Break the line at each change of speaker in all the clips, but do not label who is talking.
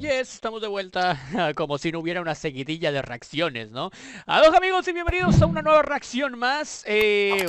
yes, estamos de vuelta, como si no hubiera una seguidilla de reacciones, ¿no? Hola amigos y bienvenidos a una nueva reacción más.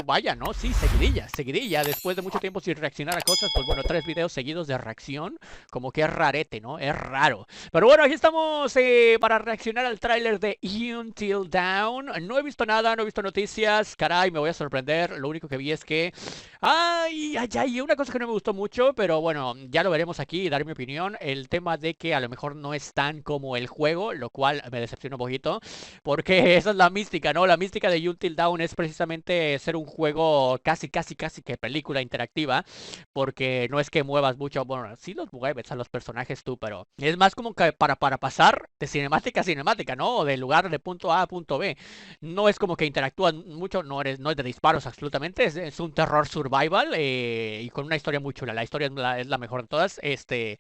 Vaya, ¿no? Sí, seguidilla, seguidilla. Después de mucho tiempo sin reaccionar a cosas, pues bueno, 3 videos seguidos de reacción, como que es rarete, ¿no? Es raro. Pero bueno, aquí estamos para reaccionar al tráiler de Until Dawn. No he visto nada, no he visto noticias, caray, me voy a sorprender. Lo único que vi es que... Ay, una cosa que no me gustó mucho, pero bueno, ya lo veremos aquí y dar mi opinión. El tema de que a lo mejor no es tan como el juego, lo cual me decepciona un poquito, porque esa es la mística, ¿no? La mística de Until Dawn es precisamente ser un juego casi que película interactiva, porque no es que muevas mucho, bueno, sí los mueves a los personajes tú, pero es más como que para pasar de cinemática a cinemática, ¿no? O del lugar de punto A a punto B. No es como que interactúas mucho, no es de disparos absolutamente, es un terror survival y con una historia muy chula. La historia es la mejor de todas, que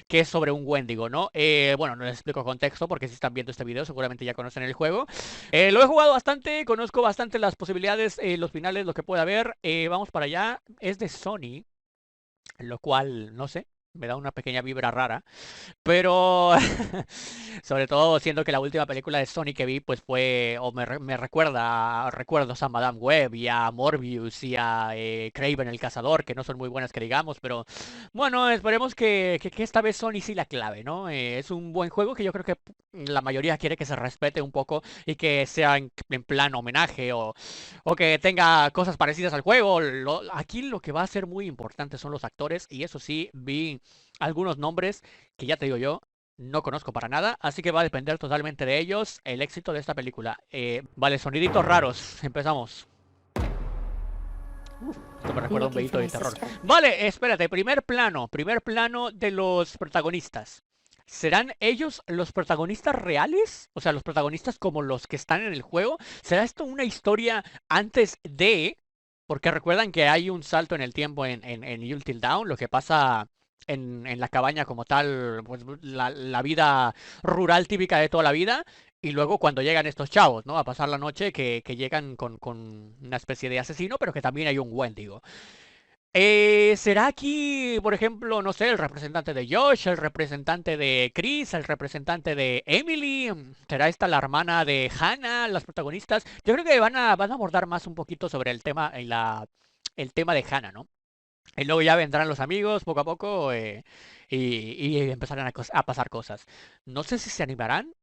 es sobre un Wendigo, ¿no? Bueno, no les explico contexto porque si están viendo este video seguramente ya conocen el juego. Lo he jugado bastante, conozco bastante las posibilidades, los finales, lo que puede haber. Vamos para allá, es de Sony, lo cual, no sé, me da una pequeña vibra rara. Pero sobre todo siendo que la última película de Sony que vi pues fue, o me recuerda a recuerdos a Madame Web y a Morbius y a Kraven el Cazador, que no son muy buenas que digamos, pero bueno, esperemos que esta vez Sony sí la clave, ¿no? Es un buen juego que yo creo que la mayoría quiere que se respete un poco y que sea en plan homenaje o que tenga cosas parecidas al juego. Aquí lo que va a ser muy importante son los actores y eso sí, vi algunos nombres que ya te digo yo, no conozco para nada, así que va a depender totalmente de ellos el éxito de esta película. Vale, soniditos raros, empezamos. Esto me recuerda a un videito de terror. Vale, espérate, primer plano de los protagonistas. ¿Serán ellos los protagonistas reales? O sea, los protagonistas como los que están en el juego. ¿Será esto una historia antes de? Porque recuerdan que hay un salto en el tiempo en Until Dawn, lo que pasa en la cabaña como tal, pues la vida rural típica de toda la vida. Y luego cuando llegan estos chavos, ¿no? A pasar la noche, que llegan con una especie de asesino, pero que también hay un Wendigo. ¿Será aquí, por ejemplo, no sé, el representante de Josh, el representante de Chris, el representante de Emily? ¿Será esta la hermana de Hannah, las protagonistas? Yo creo que van a abordar más un poquito sobre el tema, el tema de Hannah, ¿no? Y luego ya vendrán los amigos poco a poco y empezarán a pasar cosas. No sé si se animarán.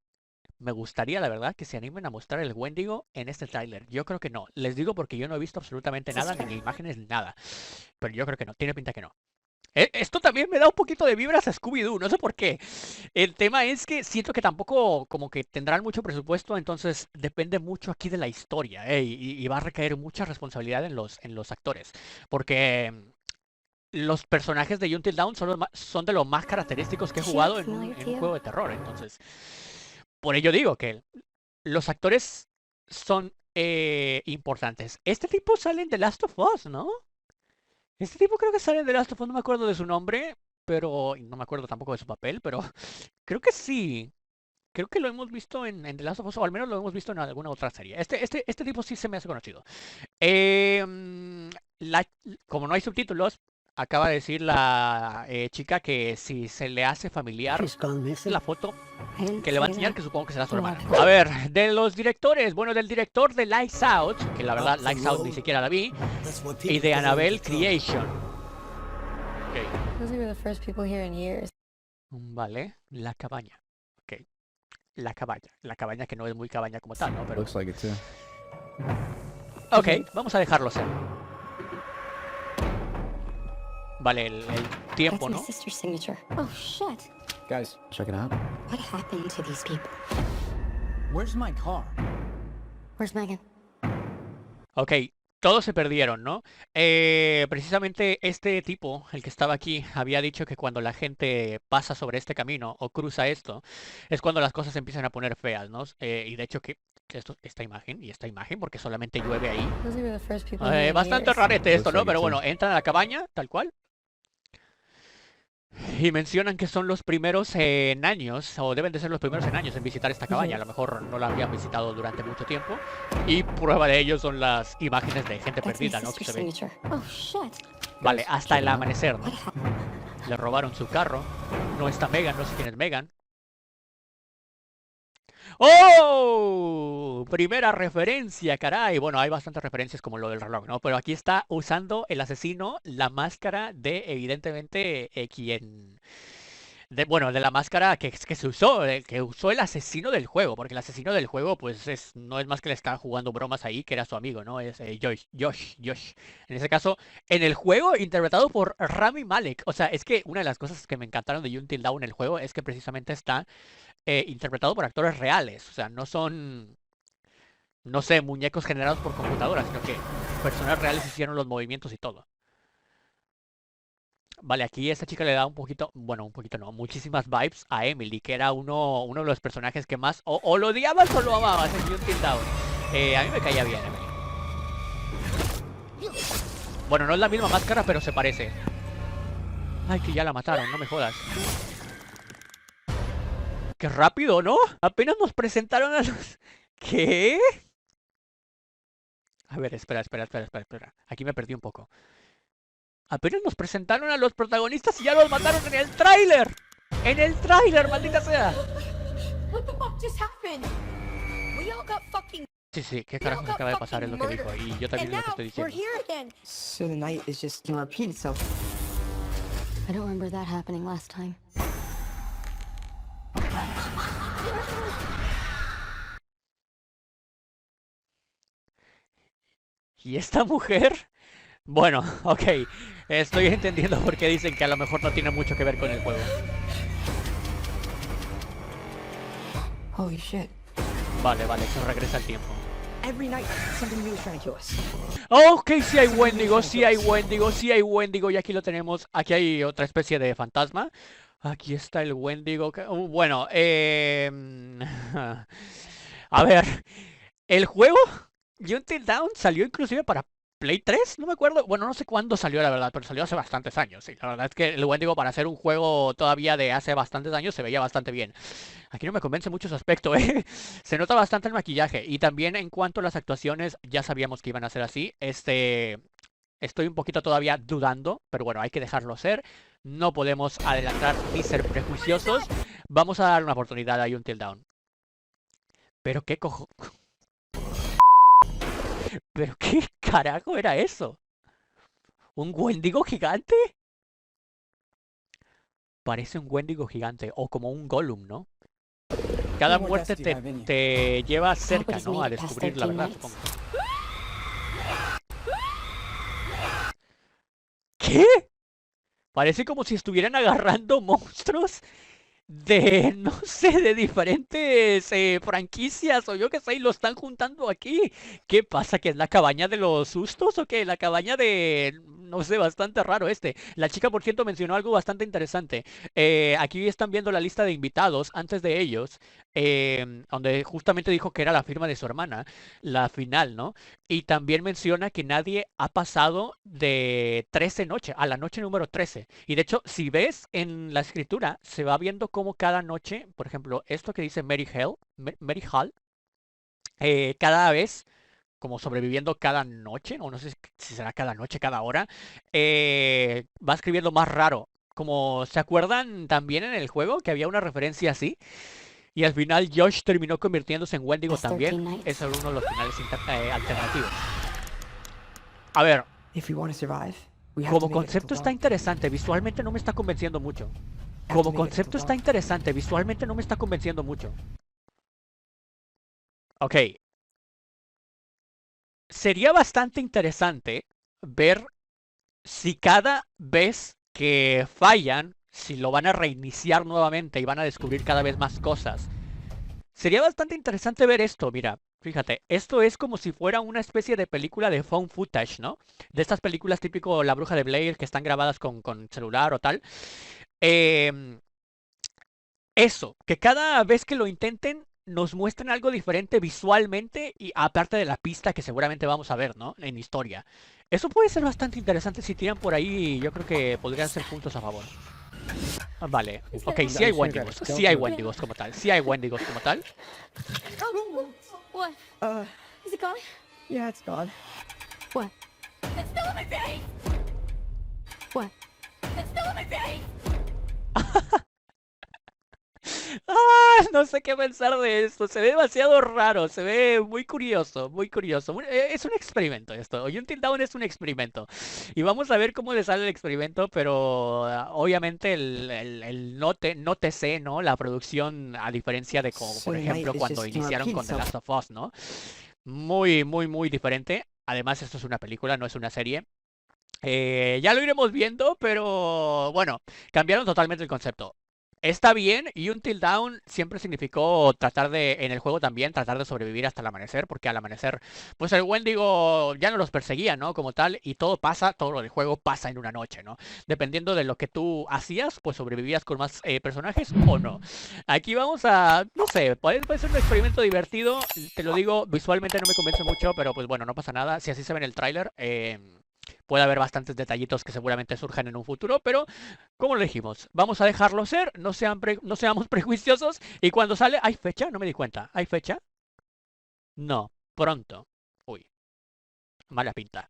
Me gustaría, la verdad, que se animen a mostrar el Wendigo en este tráiler. Yo creo que no. Les digo porque yo no he visto absolutamente nada, ni imágenes, ni nada. Pero yo creo que no. Tiene pinta que no. Esto también me da un poquito de vibras a Scooby-Doo, no sé por qué. El tema es que siento que tampoco como que tendrán mucho presupuesto, entonces depende mucho aquí de la historia, y va a recaer mucha responsabilidad en los actores. Porque los personajes de Until Dawn son de los más característicos que he jugado en un juego de terror. Entonces, por ello digo que los actores son importantes. Este tipo sale en The Last of Us, ¿no? Este tipo creo que sale en The Last of Us, no me acuerdo de su nombre, pero no me acuerdo tampoco de su papel, pero creo que sí. Creo que lo hemos visto en The Last of Us, o al menos lo hemos visto en alguna otra serie. Este tipo sí se me hace conocido. La, como no hay subtítulos, acaba de decir la chica que si se le hace familiar la foto que le va a enseñar, que supongo que será su hermana. A ver, de los directores, bueno, del director de Lights Out, que la verdad Lights Out ni siquiera la vi, y de Annabelle Creation. Okay. Vale, la cabaña. Ok, la cabaña. La cabaña que no es muy cabaña como tal, ¿no? Pero...
Looks like it too.
Ok, vamos a dejarlo ser. Vale, el tiempo, ¿no?
Oh shit.
Guys, check it out.
What happened to these people?
Where's my car?
Where's Megan?
Ok, todos se perdieron, ¿no? Precisamente este tipo, el que estaba aquí, había dicho que cuando la gente pasa sobre este camino o cruza esto, es cuando las cosas se empiezan a poner feas, ¿no? Y de hecho que esta imagen, porque solamente llueve ahí.
Those were the first people here in
Bastante
years.
rarete esto,
Looks
¿no?
like it
Pero
too.
bueno, entran a la cabaña, tal cual. Y mencionan que son los primeros en años, o deben de ser los primeros en años en visitar esta cabaña. A lo mejor no la habían visitado durante mucho tiempo. Y prueba de ello son las imágenes de gente
That's my
perdida, ¿no? Que
sister's
se ve.
signature. Oh shit.
Vale,
Guys,
hasta
check
el
it out.
amanecer, ¿no?
What happened?
Le robaron su carro. No está Megan, no sé quién es Megan. ¡Oh! Primera referencia, caray. Bueno, hay bastantes referencias como lo del reloj, ¿no? Pero aquí está usando el asesino la máscara de, evidentemente, quien... bueno, de la máscara que se usó, que usó el asesino del juego, porque el asesino del juego, pues, no es más que le estaba jugando bromas ahí, que era su amigo, ¿no? Es Josh. En ese caso, en el juego, interpretado por Rami Malek. O sea, es que una de las cosas que me encantaron de Until Dawn en el juego es que precisamente está interpretado por actores reales. O sea, no son, no sé, muñecos generados por computadora, sino que personas reales hicieron los movimientos y todo. Vale, aquí esta chica le da un poquito, bueno, un poquito no, muchísimas vibes a Emily, que era uno de los personajes que más o lo odiabas o lo amabas en Until Dawn. A mí me caía bien Emily. Bueno, no es la misma máscara, pero se parece. Ay, que ya la mataron, no me jodas. ¡Qué rápido!, ¿no? Apenas nos presentaron a los... ¿Qué? A ver, espera. Aquí me perdí un poco. Apenas nos presentaron a los protagonistas y ya los mataron en el tráiler. ¡En el tráiler, maldita sea!
What the fuck just happened? We all got fucking.
Sí, ¿qué carajos acaba de pasar? Es lo que dijo. Y yo también
And
es lo que
now
estoy
we're
diciendo.
here again.
So the night is just gonna repeat itself.
I don't remember that happening last time.
¿Y esta mujer? Bueno, ok. Estoy entendiendo por qué dicen que a lo mejor no tiene mucho que ver con el juego.
Holy shit.
Vale, eso regresa al tiempo.
Every night, something new is trying to kill us.
Ok, sí hay Wendigo, y aquí lo tenemos. Aquí hay otra especie de fantasma. Aquí está el Wendigo. Bueno, a ver, el juego Until Dawn salió inclusive para Play 3, no me acuerdo. Bueno, no sé cuándo salió, la verdad, pero salió hace bastantes años. Y la verdad es que el Wendigo, para hacer un juego todavía de hace bastantes años, se veía bastante bien. Aquí no me convence mucho su aspecto, ¿eh? Se nota bastante el maquillaje. Y también en cuanto a las actuaciones, ya sabíamos que iban a ser así. Estoy un poquito todavía dudando, pero bueno, hay que dejarlo ser. No podemos adelantar ni ser prejuiciosos. Vamos a dar una oportunidad a Until Dawn. Pero qué cojo... ¿Pero qué carajo era eso? ¿Un Wendigo gigante? Parece un Wendigo gigante, o como un Gollum, ¿no? Cada muerte te lleva cerca, ¿no? A descubrir la verdad, supongo. ¿Qué? Parece como si estuvieran agarrando monstruos de, no sé, de diferentes franquicias o yo qué sé, y lo están juntando aquí. ¿Qué pasa? ¿Que es la cabaña de los sustos o qué? La cabaña de... no sé, bastante raro este. La chica, por cierto, mencionó algo bastante interesante. Aquí están viendo la lista de invitados antes de ellos, donde justamente dijo que era la firma de su hermana, la final, ¿no? Y también menciona que nadie ha pasado de 13 noches, a la noche número 13. Y de hecho, si ves en la escritura, se va viendo cómo cada noche, por ejemplo, esto que dice Mary Hall, cada vez, como sobreviviendo cada noche, o no sé si será cada noche, cada hora, va escribiendo más raro. Como se acuerdan también en el juego que había una referencia así. Y al final Josh terminó convirtiéndose en Wendigo también. Es uno de los finales alternativos. A ver,
If we want to survive, we have to
como
make it
concepto
until
está
dawn.
interesante. Visualmente no me está convenciendo mucho. Como concepto está interesante. Visualmente no me está convenciendo mucho. Ok. Sería bastante interesante ver si cada vez que fallan, si lo van a reiniciar nuevamente y van a descubrir cada vez más cosas. Sería bastante interesante ver esto, mira, fíjate, esto es como si fuera una especie de película de found footage, ¿no? De estas películas típico La Bruja de Blair que están grabadas con celular o tal. Eso, que cada vez que lo intenten nos muestren algo diferente visualmente y aparte de la pista que seguramente vamos a ver, ¿no? En historia. Eso puede ser bastante interesante si tiran por ahí, yo creo que podrían ser puntos a favor. Vale, ok, sí hay Wendigos como tal, sí hay Wendigos como tal.
Oh, what? Is it gone?
Yeah, it's gone.
What?
It's still in my face.
What?
It's still in my face.
¡Ah! No sé qué pensar de esto. Se ve demasiado raro. Se ve muy curioso. Muy curioso. Es un experimento esto. Until Dawn es un experimento. Y vamos a ver cómo le sale el experimento. Pero obviamente el no TC, ¿no? La producción, a diferencia de como,
So
por
tonight
ejemplo,
is
cuando
just gonna
iniciaron
repeat
con The
itself.
Last of Us, ¿no? Muy, muy, muy diferente. Además, esto es una película, no es una serie. Ya lo iremos viendo, pero bueno, cambiaron totalmente el concepto. Está bien, y Until Dawn siempre significó tratar de, en el juego también, tratar de sobrevivir hasta el amanecer, porque al amanecer, pues el Wendigo ya no los perseguía, ¿no? Como tal, y todo pasa, todo lo del juego pasa en una noche, ¿no? Dependiendo de lo que tú hacías, pues sobrevivías con más personajes o no. Aquí vamos a, no sé, puede ser un experimento divertido, te lo digo, visualmente no me convence mucho, pero pues bueno, no pasa nada, si así se ve en el tráiler, puede haber bastantes detallitos que seguramente surjan en un futuro, pero como lo dijimos, vamos a dejarlo ser, no seamos prejuiciosos, y cuando sale, ¿hay fecha? No me di cuenta, ¿hay fecha? No, pronto. Uy, mala pinta.